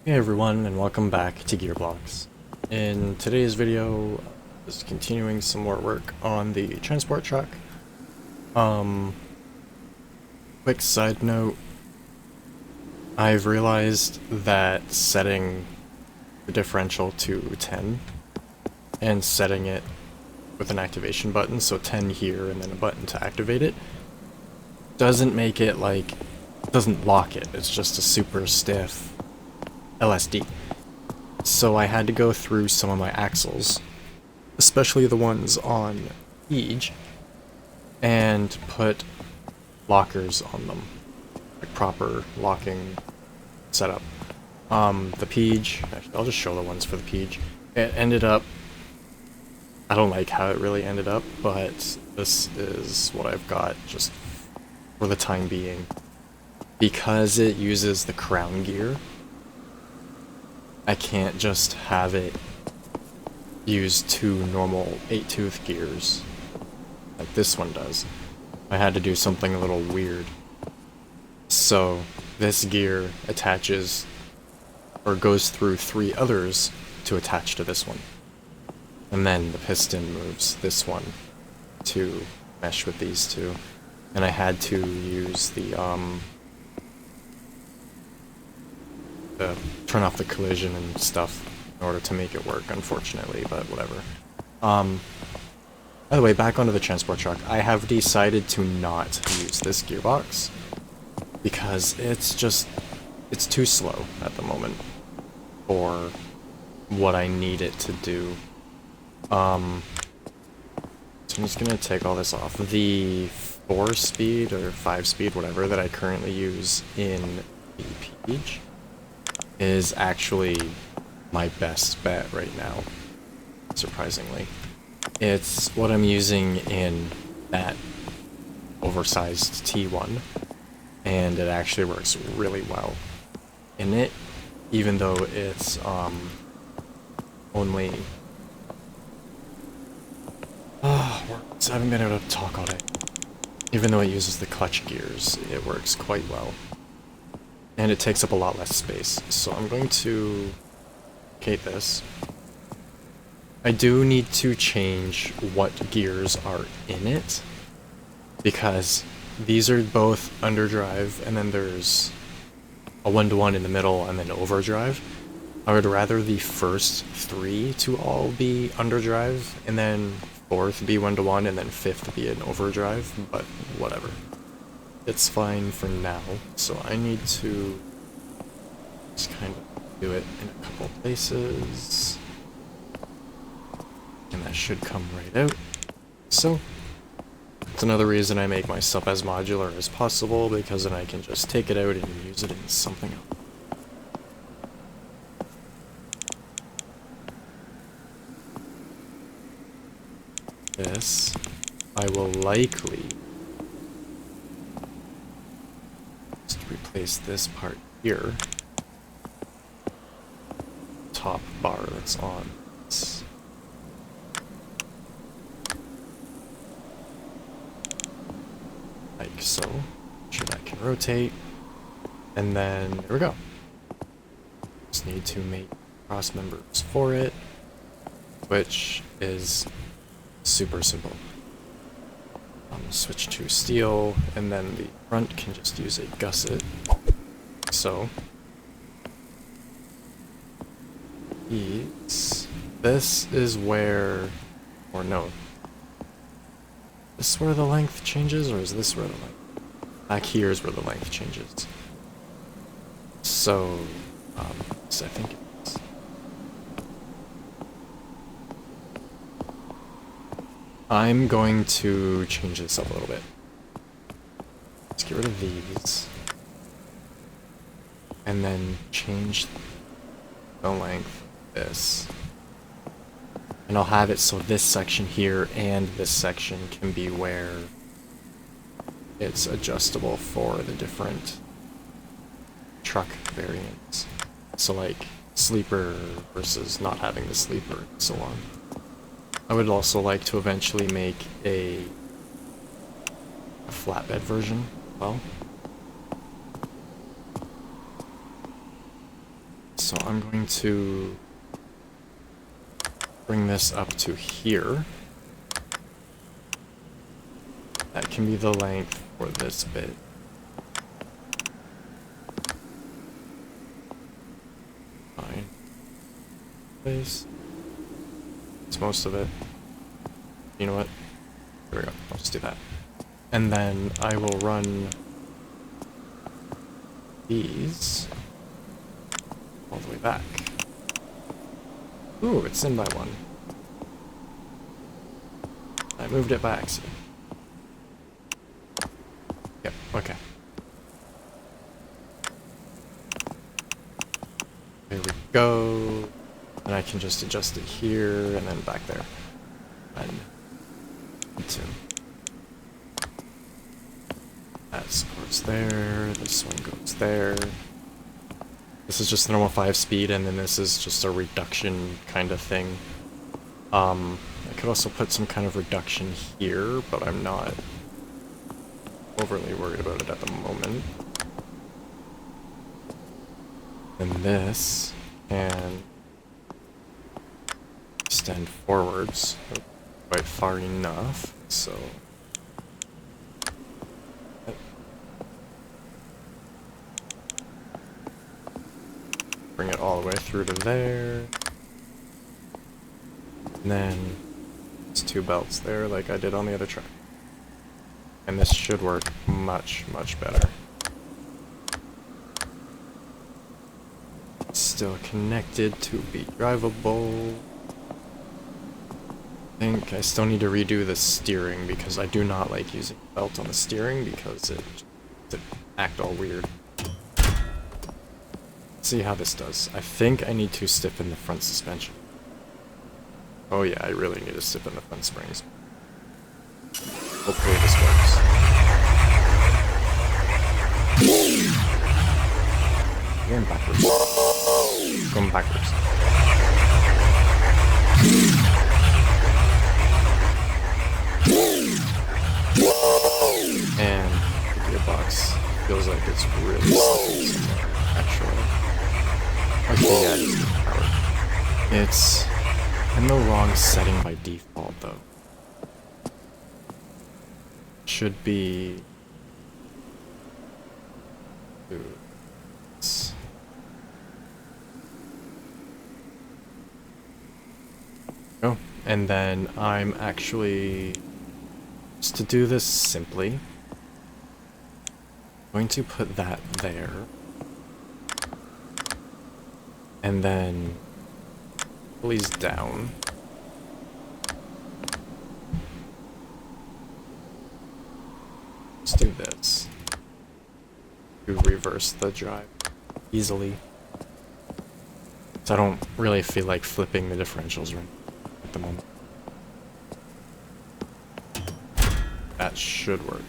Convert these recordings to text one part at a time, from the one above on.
Hey everyone, and welcome back to Gearblocks. In today's video, just continuing some more work on the transport truck. Quick side note, I've realized that setting the differential to 10 and setting it with an activation button, so 10 here and then a button to activate it, doesn't make it doesn't lock it, it's just a super stiff LSD. So I had to go through some of my axles, especially the ones on Edge, and put lockers on them, like proper locking setup. The Peach, actually, I'll just show the ones for the Peach. It ended up, I don't like how it really ended up, but this is what I've got just for the time being. Because it uses the crown gear, I can't just have it use two normal 8-tooth gears like this one does. I had to do something a little weird. So this gear attaches or goes through 3 others to attach to this one. And then the piston moves this one to mesh with these two. And I had to use the turn off the collision and stuff in order to make it work, unfortunately, but whatever. By the way, back onto the transport truck, I have decided to not use this gearbox because it's too slow at the moment for what I need it to do. So I'm just gonna take all this off. The 4-speed or 5-speed, whatever, that I currently use in the Peach is actually my best bet right now, surprisingly. It's what I'm using in that oversized T1, and it actually works really well in it, even though it's only... I haven't been able to talk all day. Even though it uses the clutch gears, it works quite well. And it takes up a lot less space, so I'm going to locate this. I do need to change what gears are in it, because these are both underdrive, and then there's a 1-to-1 in the middle, and then overdrive. I would rather the first 3 to all be underdrive, and then 4th be 1-to-1, and then 5th be an overdrive, but whatever. It's fine for now, so I need to just kind of do it in a couple places. And that should come right out. So, it's another reason I make my stuff as modular as possible, because then I can just take it out and use it in something else. This, I will likely replace this part here. Top bar that's on this. Like so. Sure that can rotate. And then there we go. Just need to make cross members for it, which is super simple. Switch to steel, and then the front can just use a gusset. So, this is where, or no, this is where the length changes, or is this where the length? Back here is where the length changes. So, I think it's... I'm going to change this up a little bit. Let's get rid of these. And then change the length of this. And I'll have it so this section here and this section can be where it's adjustable for the different truck variants. So like sleeper versus not having the sleeper and so on. I would also like to eventually make a flatbed version, well. So I'm going to bring this up to here. That can be the length for this bit. Fine. Place. It's most of it. You know what? There we go. I'll just do that. And then I will run these all the way back. Ooh, it's in by one. I moved it by accident. Yep, okay. There we go. And I can just adjust it here and then back there. And 2. That goes there, this one goes there. This is just the normal 5 speed, and then this is just a reduction kind of thing. I could also put some kind of reduction here, but I'm not overly worried about it at the moment. And this can extend forwards quite far enough, so bring it all the way through to there. And then it's 2 belts there like I did on the other track. And this should work much, much better. It's still connected to be drivable. I think I still need to redo the steering because I do not like using the belt on the steering because it act all weird. Let's see how this does. I think I need to stiffen the front suspension. Oh yeah, I really need to stiffen the front springs. Hopefully this works. Going backwards. Going backwards. And the gearbox feels like it's really slipping somewhere, actually. Okay, yeah, it's powered. It's in the wrong setting by default, though. Should be... Oh, and then I'm actually... Just to do this simply, I'm going to put that there. And then pulleys down. Let's do this. To reverse the drive easily. So I don't really feel like flipping the differentials right at the moment. That should work.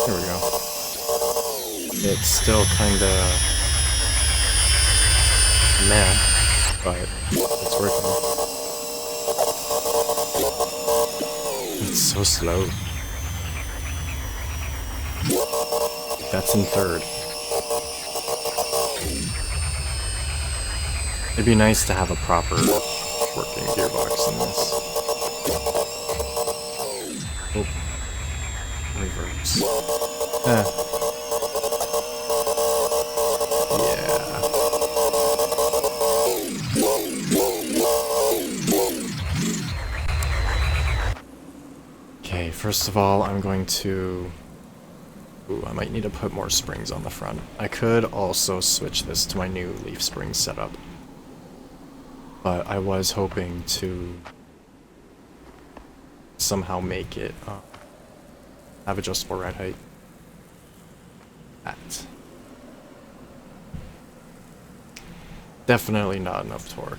There we go. It's still kinda meh, but it's working. It's so slow. That's in third. It'd be nice to have a proper working gearbox in this. Oh. Reverse. Yeah. Okay, first of all, I'm going to... Ooh, I might need to put more springs on the front. I could also switch this to my new leaf spring setup. But I was hoping to somehow make it have adjustable ride height. That. Definitely not enough torque.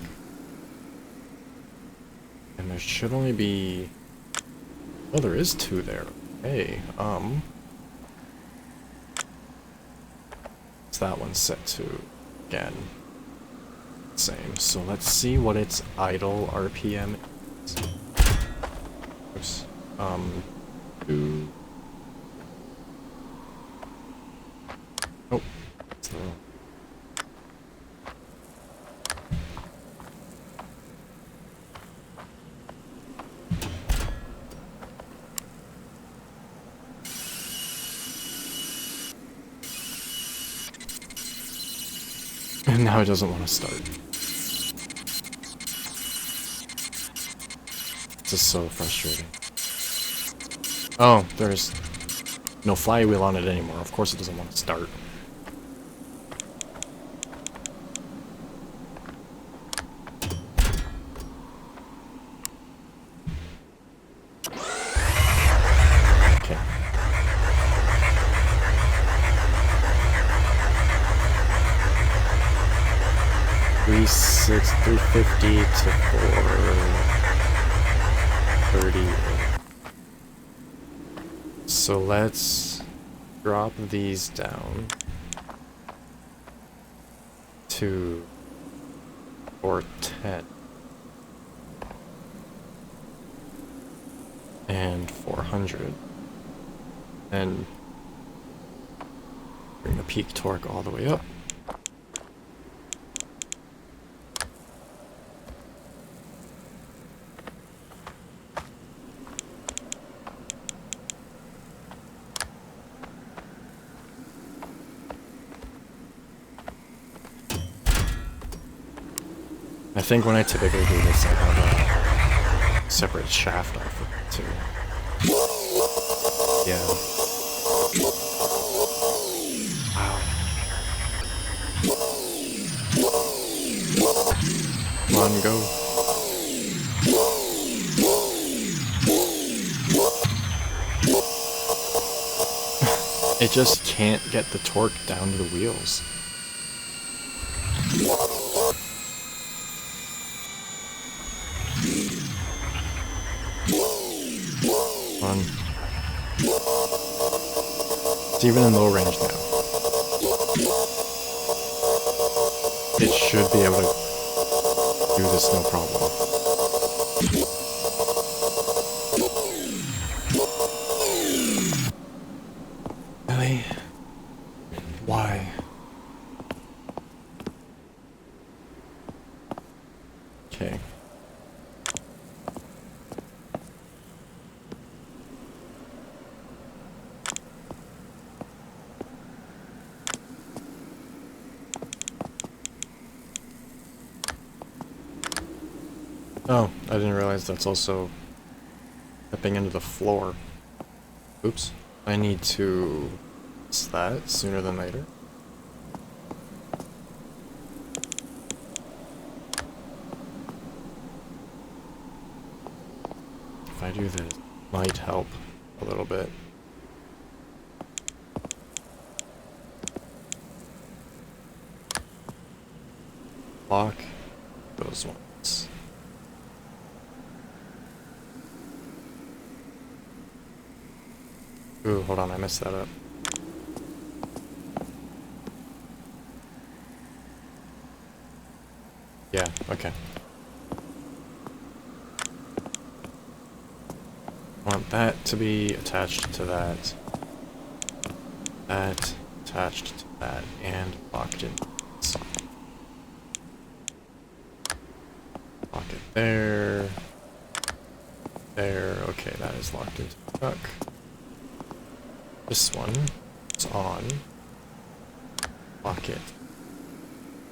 And there should only be... Oh, there is 2 there. Hey, what's that one set to? Again. Same. So let's see what its idle RPM is. Oops. 2. Oh, it's the wrong. And now it doesn't want to start. This is so frustrating. Oh, there's no flywheel on it anymore. Of course it doesn't want to start. Okay. 350 to 430. So let's drop these down to 410 and 400, and bring the peak torque all the way up. I think when I typically do this, I have a separate shaft off of it too. Yeah. Wow. Come on, go. It just can't get the torque down to the wheels. It's even in low range now. It should be able to do this no problem. Really? Why? Okay. Oh, I didn't realize that's also stepping into the floor. Oops. I need to fix that sooner than later. If I do this, it might help a little bit. Lock those ones. Ooh, hold on, I messed that up. Yeah, okay. I want that to be attached to that. That attached to that, and locked in. Lock it there. There, okay, that is locked into the truck. This one is on. Lock it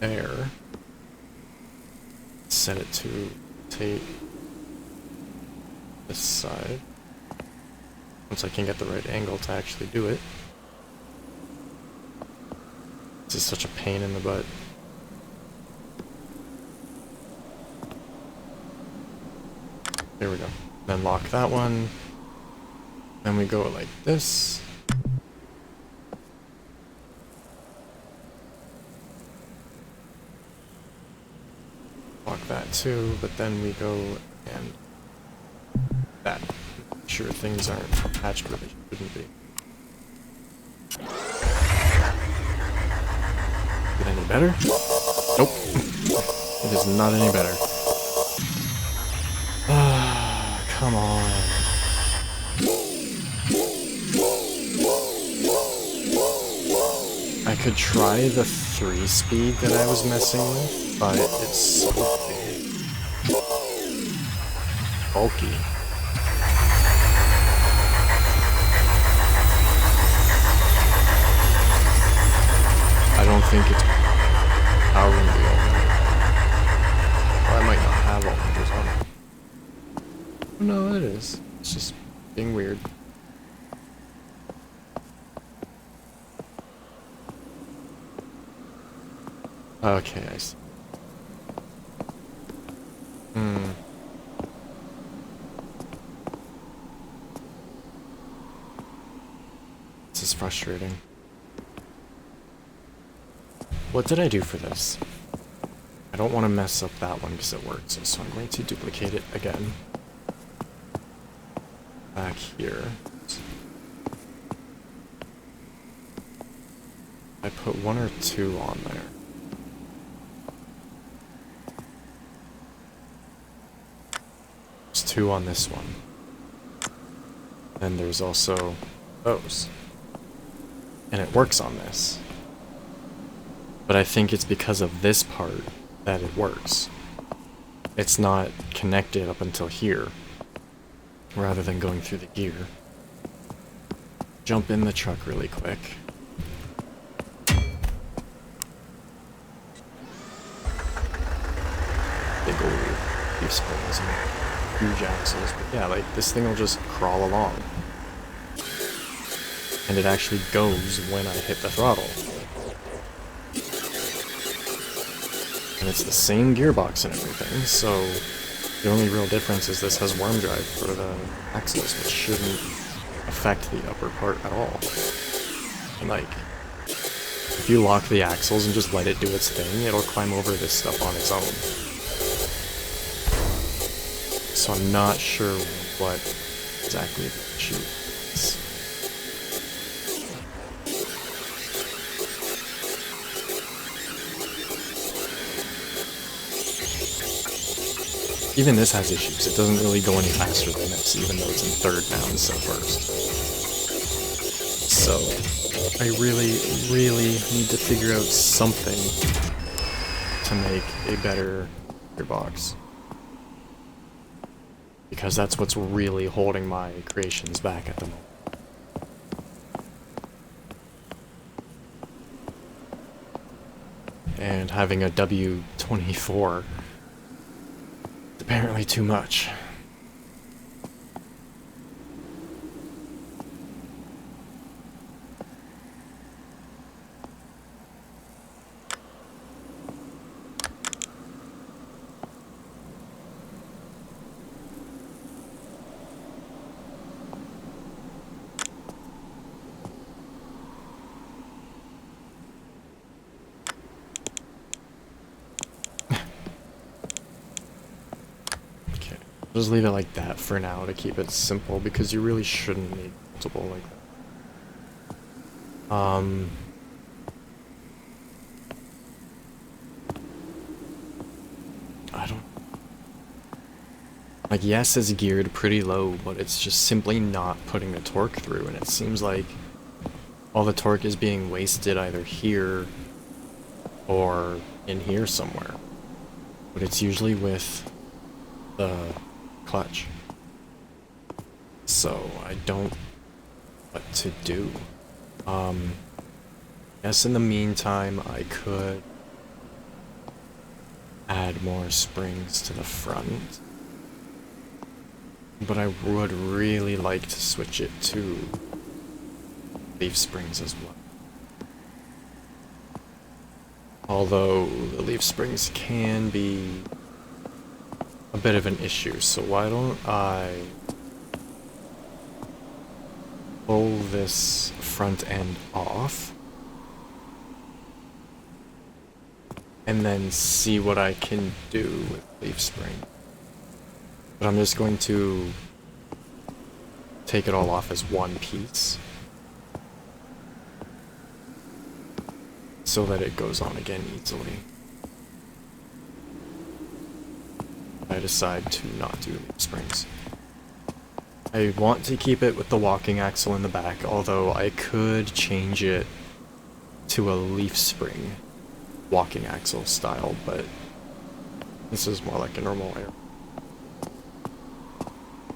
there. Set it to rotate this side. Once I can get the right angle to actually do it. This is such a pain in the butt. There we go. Then lock that one. Then we go like this. Lock that too, but then we go and that. Make sure things aren't attached where they shouldn't be. Is it any better? Nope. It is not any better. Come on. could try the 3-speed that I was messing with, but it's so big. Bulky. I don't think it's powering the all-night. Well, I might not have all-nighters on it. Oh, no, it is. It's just being weird. Okay, I see. This is frustrating. What did I do for this? I don't want to mess up that one because it works, so I'm going to duplicate it again. Back here. I put 1 or 2 on there. There's 2 on this one. And there's also those. And it works on this. But I think it's because of this part that it works. It's not connected up until here, rather than going through the gear. Jump in the truck really quick. Big old leaf springs and huge axles, but yeah, like this thing will just crawl along. And it actually goes when I hit the throttle. And it's the same gearbox and everything, so the only real difference is this has worm drive for the axles, which shouldn't affect the upper part at all. And like, if you lock the axles and just let it do its thing, it'll climb over this stuff on its own. So I'm not sure what exactly the issue is. Even this has issues. It doesn't really go any faster than this, even though it's in third now instead of first. So, I really need to figure out something to make a better gearbox. Because that's what's really holding my creations back at the moment. And having a W24 apparently too much. Just leave it like that for now to keep it simple, because you really shouldn't need multiple like that. I don't... Like, yes, it's geared pretty low, but it's just simply not putting the torque through, and it seems like all the torque is being wasted either here or in here somewhere. But it's usually with the clutch. So I don't know what to do. Yes, in the meantime I could add more springs to the front, but I would really like to switch it to leaf springs as well. Although the leaf springs can be a bit of an issue, so why don't I pull this front end off and then see what I can do with leaf spring. But I'm just going to take it all off as one piece so that it goes on again easily. I decide to not do leaf springs. I want to keep it with the walking axle in the back, although I could change it to a leaf spring walking axle style, but this is more like a normal air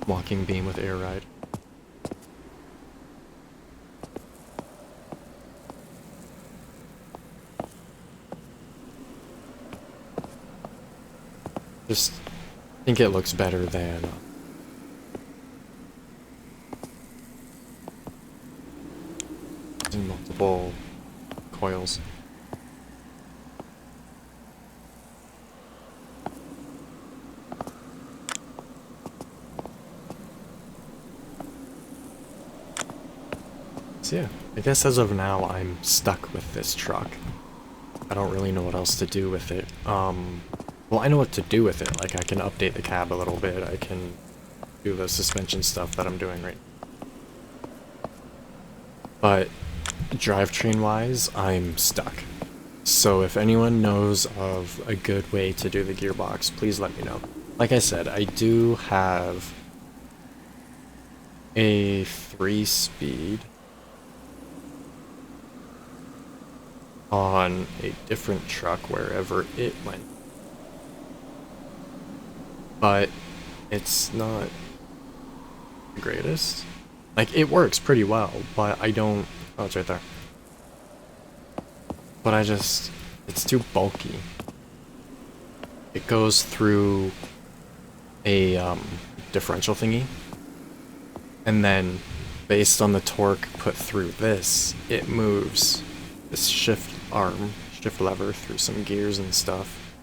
walking beam with air ride. Just think it looks better than multiple coils. So yeah, I guess as of now I'm stuck with this truck. I don't really know what else to do with it. Well, I know what to do with it. Like, I can update the cab a little bit. I can do the suspension stuff that I'm doing right now. But drivetrain-wise, I'm stuck. So if anyone knows of a good way to do the gearbox, please let me know. Like I said, I do have a 3-speed on a different truck wherever it went. But it's not the greatest. Like, it works pretty well, but I don't... Oh, it's right there. But it's too bulky. It goes through a differential thingy, and then based on the torque put through this, it moves this shift lever through some gears and stuff,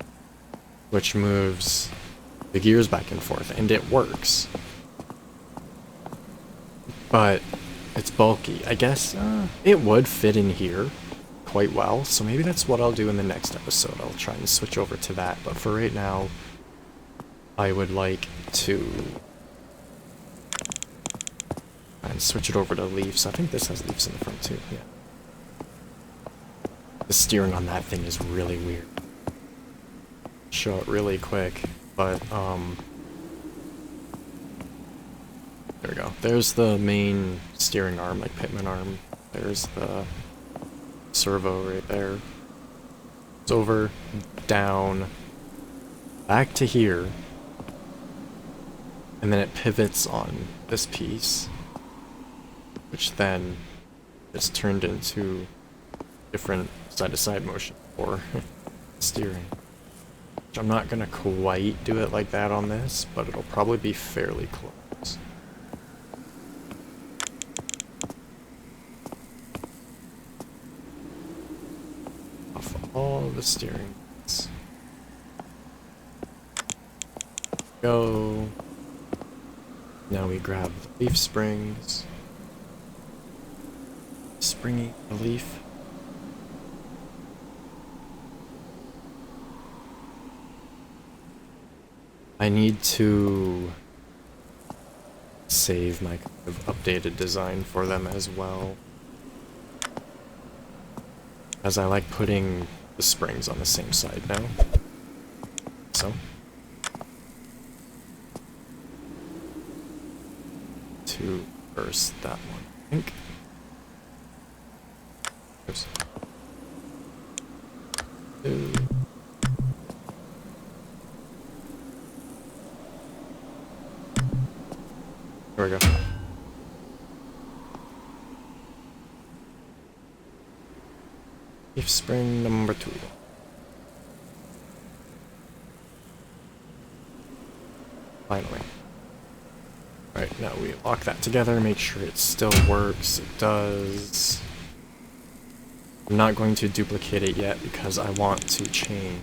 which moves the gears back and forth, and it works. But it's bulky. I guess it would fit in here quite well, so maybe that's what I'll do in the next episode. I'll try and switch over to that, but for right now, I would like to and switch it over to leaves. I think this has leaves in the front too, yeah. The steering on that thing is really weird. Show it really quick, but there we go. There's the main steering arm, like Pitman arm. There's the servo right there. It's over, down, back to here, and then it pivots on this piece, which then is turned into different side-to-side motion for steering. Which I'm not gonna quite do it like that on this, but it'll probably be fairly close. Off all the steering. Go. Now we grab the leaf springs. Springy leaf. I need to save my kind of updated design for them as well, as I like putting the springs on the same side now. So to first that one, I think. Oops. Two. There we go. Leaf spring number 2. Finally. Alright, now we lock that together, make sure it still works. It does. I'm not going to duplicate it yet because I want to change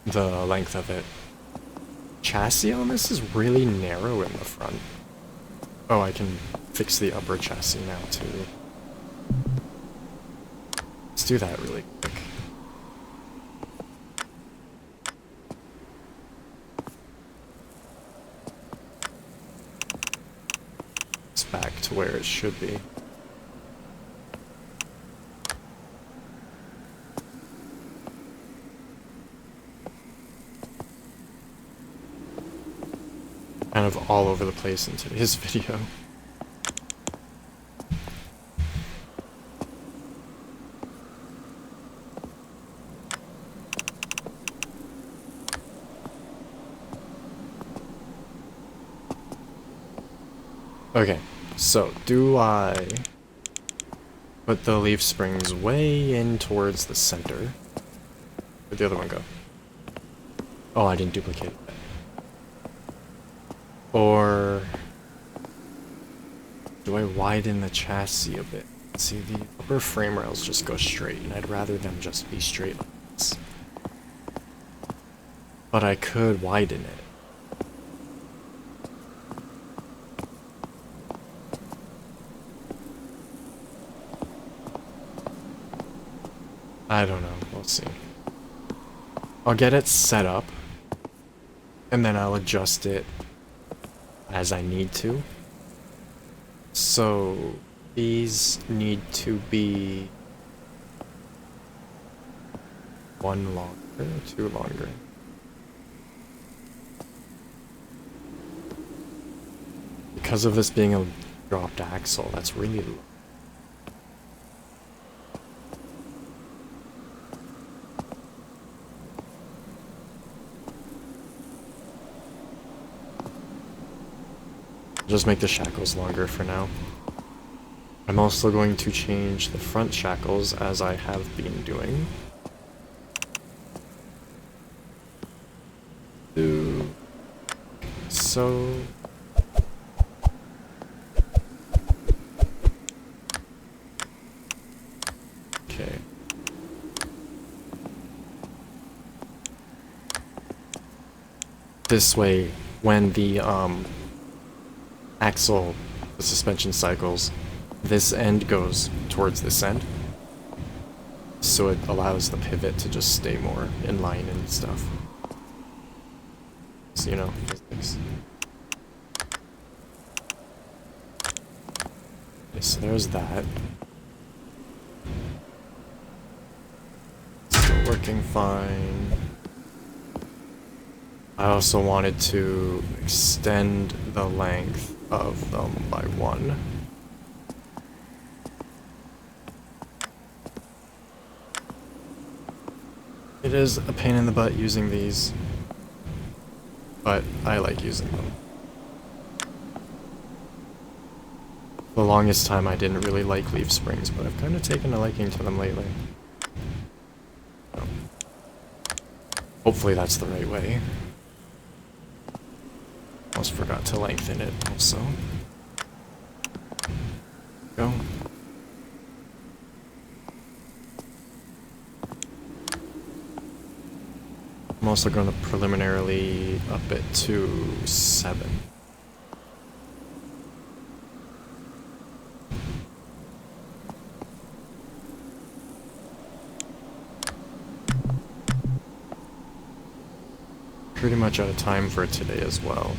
the length of it. Chassis on this is really narrow in the front. Oh, I can fix the upper chassis now too. Let's do that really quick. It's back to where it should be. Kind of all over the place in today's video. Okay, so do I put the leaf springs way in towards the center? Where'd the other one go? Oh, I didn't duplicate that. Or do I widen the chassis a bit? See, the upper frame rails just go straight, and I'd rather them just be straight like this. But I could widen it. I don't know, we'll see. I'll get it set up, and then I'll adjust it as I need to. So these need to be one longer, two longer. Because of this being a dropped axle, that's really low. Just make the shackles longer for now. I'm also going to change the front shackles as I have been doing. So okay. This way, when the axle, the suspension cycles, this end goes towards this end, so it allows the pivot to just stay more in line and stuff. So, you know, physics. Okay, so there's that. Still working fine. I also wanted to extend the length of them by 1. It is a pain in the butt using these, but I like using them. The longest time I didn't really like leaf springs, but I've kind of taken a liking to them lately. So, hopefully that's the right way. Almost forgot to lengthen it also. Go. I'm also going to preliminarily up it to 7. Pretty much out of time for today as well.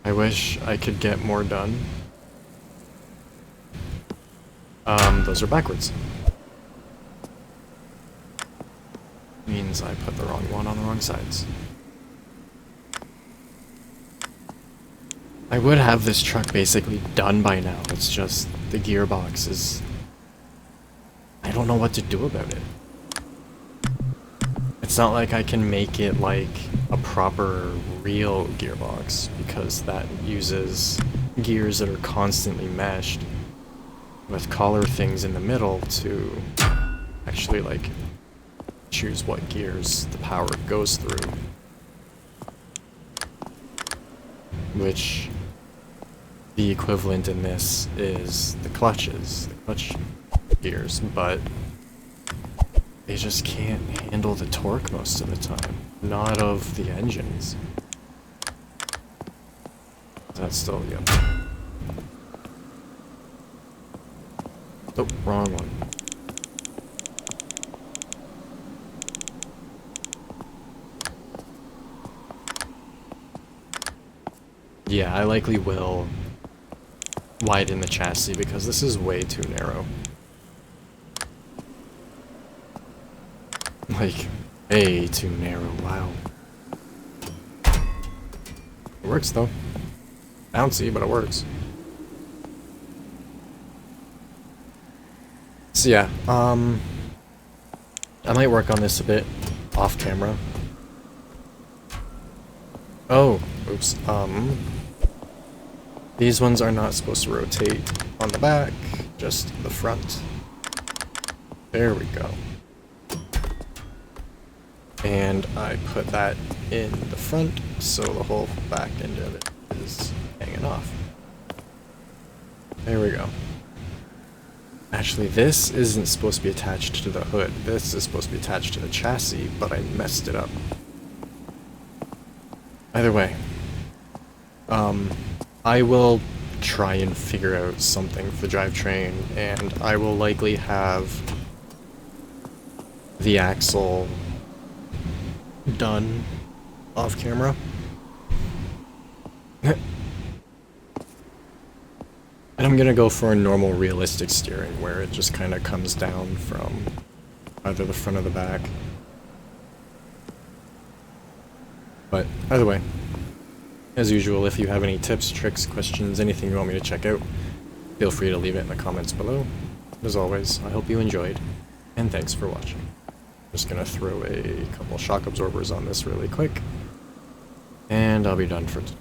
I wish I could get more done. Those are backwards. Means I put the wrong one on the wrong sides. I would have this truck basically done by now. It's just the gearbox is... I don't know what to do about it. It's not like I can make it like a proper real gearbox, because that uses gears that are constantly meshed with collar things in the middle to actually like choose what gears the power goes through. Which the equivalent in this is the clutches, the clutch gears, but they just can't handle the torque most of the time. Not of the engines. That's still, yep. Oh, wrong one. Yeah, I likely will widen the chassis because this is way too narrow. Like, way too narrow, wow. It works though. Bouncy, but it works. So yeah, I might work on this a bit off camera. Oh, oops, These ones are not supposed to rotate on the back, just the front. There we go. And I put that in the front, so the whole back end of it is hanging off. There we go. Actually, this isn't supposed to be attached to the hood. This is supposed to be attached to the chassis, but I messed it up. Either way, I will try and figure out something for the drivetrain, and I will likely have the axle done off camera. And I'm gonna go for a normal realistic steering where it just kind of comes down from either the front or the back. But either way, as usual, if you have any tips, tricks, questions, anything you want me to check out, feel free to leave it in the comments below. As always, I hope you enjoyed, and thanks for watching. Just gonna throw a couple shock absorbers on this really quick, and I'll be done for today.